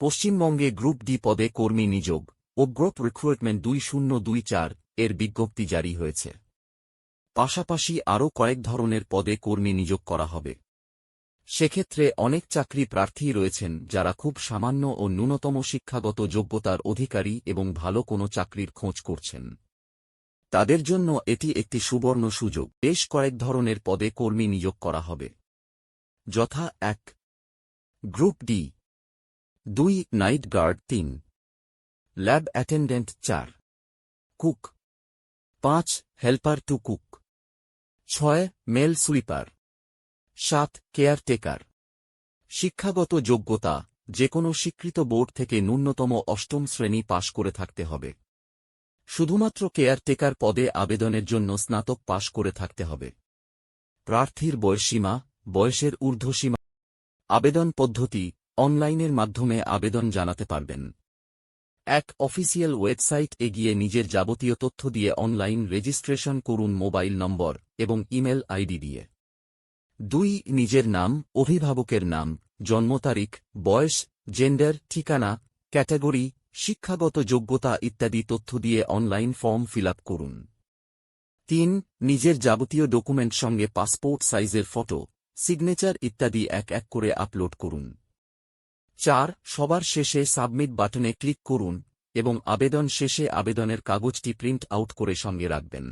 পশ্চিমবঙ্গে group D পদে কর্মী নিযোগ গ্রুপ রিক্রুটমেন্ট 2024 এর বিজ্ঞপ্তি জারি হয়েছে। পাশাপাশি আরও কয়েক ধরনের পদে কর্মী নিয়োগ করা হবে। সেক্ষেত্রে অনেক চাকরি প্রার্থী রয়েছেন যারা খুব সামান্য ও ন্যূনতম শিক্ষাগত যোগ্যতার অধিকারী এবং ভালো কোনো চাকরির খোঁজ করছেন। তাদের জন্য এটি একটি সুবর্ণ সুযোগ। বেশ কয়েক ধরনের পদে কর্মী নিয়োগ করা হবে, যথা 1. Group D, 2. Night guard, 3. Lab attendant, 4. Cook, 5. Helper to cook, 6. Male sweeper, 7. Caretaker. শিক্ষাগত যোগ্যতা যেকোনো স্বীকৃত বোর্ড থেকে ন্যূনতম 8ম শ্রেণী পাশ করে থাকতে হবে। শুধুমাত্র কেয়ারটেকার পদে আবেদনের জন্য স্নাতক পাশ করে থাকতে হবে। প্রার্থীর বয়সসীমা, বয়সের ঊর্ধ্বসীমা। আবেদন পদ্ধতি, অনলাইনের মাধ্যমে আবেদন জানাতে পারবেন। 1. অফিসিয়াল ওয়েবসাইট গিয়ে নিজের যাবতীয় তথ্য দিয়ে অনলাইন রেজিস্ট্রেশন করুন মোবাইল নম্বর এবং ইমেল আইডি দিয়ে। 2. নিজের নাম, অভিভাবকের নাম, জন্ম তারিখ, বয়স, জেন্ডার, ঠিকানা, ক্যাটাগরি, শিক্ষাগত যোগ্যতা ইত্যাদি তথ্য দিয়ে অনলাইন ফর্ম ফিল আপ করুন। 3. নিজের যাবতীয় ডকুমেন্ট সঙ্গে পাসপোর্ট সাইজের ফটো, সিগনেচার ইত্যাদি এক এক করে আপলোড করুন। 4. সবার শেষে সাবমিট বাটনে ক্লিক করুন এবং আবেদন শেষে আবেদনের কাগজটি প্রিন্ট আউট করে সঙ্গে রাখবেন।